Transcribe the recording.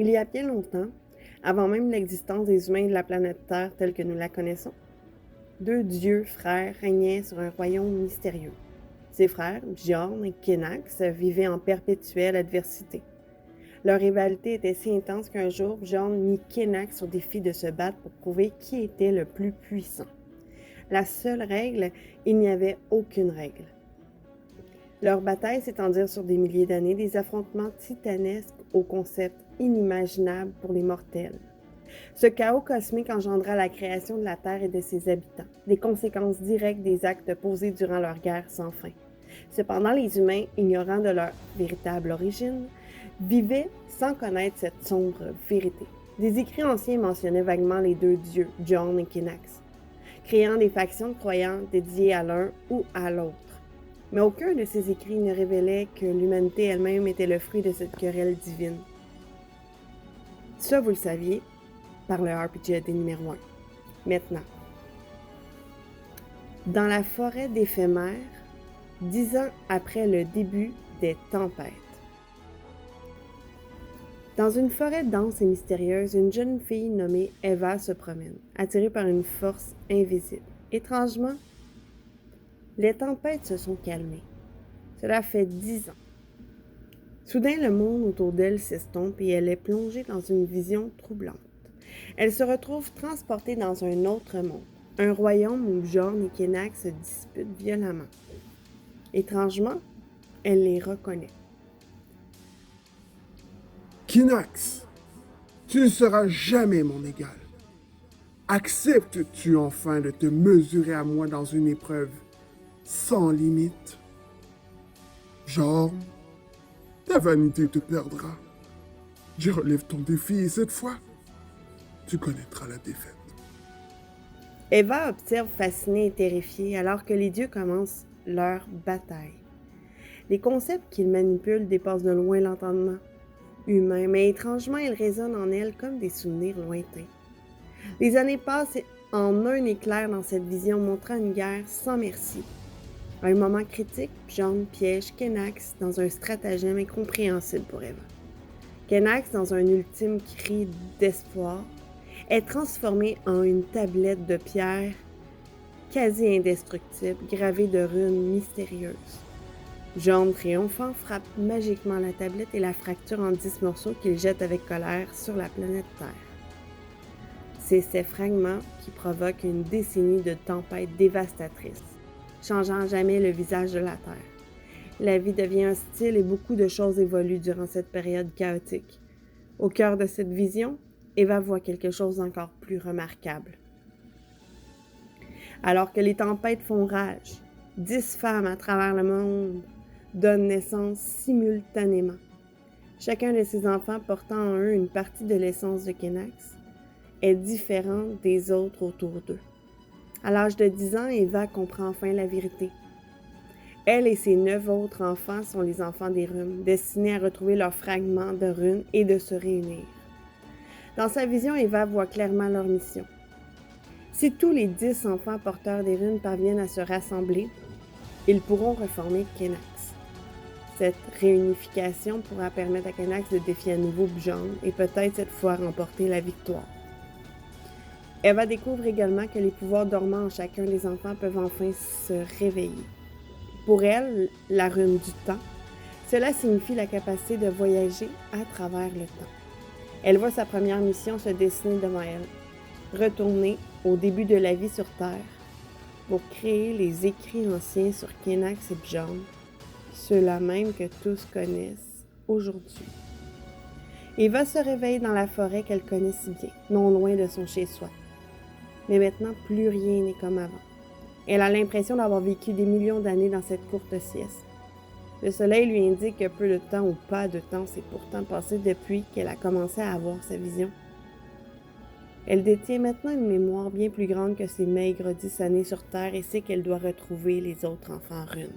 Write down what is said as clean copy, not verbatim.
Il y a bien longtemps, avant même l'existence des humains et de la planète Terre telle que nous la connaissons, deux dieux frères régnaient sur un royaume mystérieux. Ces frères, Bjorn et Kennax, vivaient en perpétuelle adversité. Leur rivalité était si intense qu'un jour, Bjorn mit Kennax au défi de se battre pour prouver qui était le plus puissant. La seule règle, il n'y avait aucune règle. Leurs batailles s'étendirent sur des milliers d'années, des affrontements titanesques aux concepts inimaginables pour les mortels. Ce chaos cosmique engendra la création de la Terre et de ses habitants, des conséquences directes des actes posés durant leur guerre sans fin. Cependant, les humains, ignorant de leur véritable origine, vivaient sans connaître cette sombre vérité. Des écrits anciens mentionnaient vaguement les deux dieux, Bjorn et Kennax, créant des factions de croyants dédiées à l'un ou à l'autre. Mais aucun de ces écrits ne révélait que l'humanité elle-même était le fruit de cette querelle divine. Ça, vous le saviez, par le RPG numéro 1. Maintenant, dans la forêt d'éphémères, 10 ans après le début des tempêtes. Dans une forêt dense et mystérieuse, une jeune fille nommée Eva se promène, attirée par une force invisible. Étrangement, les tempêtes se sont calmées. Cela fait 10 ans. Soudain, le monde autour d'elle s'estompe et elle est plongée dans une vision troublante. Elle se retrouve transportée dans un autre monde, un royaume où Bjorn et Kennax se disputent violemment. Étrangement, elle les reconnaît. Kinax, tu ne seras jamais mon égal. Acceptes-tu enfin de te mesurer à moi dans une épreuve sans limite? Genre, ta vanité te perdra. Je relève ton défi et cette fois, tu connaîtras la défaite. Eva observe fascinée et terrifiée alors que les dieux commencent leur bataille. Les concepts qu'ils manipulent dépassent de loin l'entendement humain, mais étrangement, ils résonnent en elle comme des souvenirs lointains. Les années passent en un éclair dans cette vision, montrant une guerre sans merci. À un moment critique, Bjorn piège Kennax dans un stratagème incompréhensible pour Eva. Kennax, dans un ultime cri d'espoir, est transformé en une tablette de pierre quasi indestructible, gravée de runes mystérieuses. Bjorn triomphant frappe magiquement la tablette et la fracture en 10 morceaux qu'il jette avec colère sur la planète Terre. C'est ces fragments qui provoquent une décennie de tempêtes dévastatrices, changeant à jamais le visage de la Terre. La vie devient hostile et beaucoup de choses évoluent durant cette période chaotique. Au cœur de cette vision, Eva voit quelque chose d'encore plus remarquable. Alors que les tempêtes font rage, 10 femmes à travers le monde donnent naissance simultanément. Chacun de ces enfants portant en eux une partie de l'essence de Kennax est différent des autres autour d'eux. À l'âge de 10 ans, Eva comprend enfin la vérité. Elle et ses 9 autres enfants sont les enfants des runes, destinés à retrouver leurs fragments de runes et de se réunir. Dans sa vision, Eva voit clairement leur mission. Si tous les 10 enfants porteurs des runes parviennent à se rassembler, ils pourront reformer Kennax. Cette réunification pourra permettre à Kennax de défier à nouveau Bjorn et peut-être cette fois remporter la victoire. Eva découvre également que les pouvoirs dormants en chacun des enfants peuvent enfin se réveiller. Pour elle, la rune du temps, cela signifie la capacité de voyager à travers le temps. Elle voit sa première mission se dessiner devant elle, retourner au début de la vie sur Terre pour créer les écrits anciens sur Kennax et Bjorn, ceux-là même que tous connaissent aujourd'hui. Eva se réveille dans la forêt qu'elle connaît si bien, non loin de son chez-soi. Mais maintenant, plus rien n'est comme avant. Elle a l'impression d'avoir vécu des millions d'années dans cette courte sieste. Le soleil lui indique que peu de temps ou pas de temps s'est pourtant passé depuis qu'elle a commencé à avoir sa vision. Elle détient maintenant une mémoire bien plus grande que ses maigres 10 années sur Terre et sait qu'elle doit retrouver les autres enfants runes.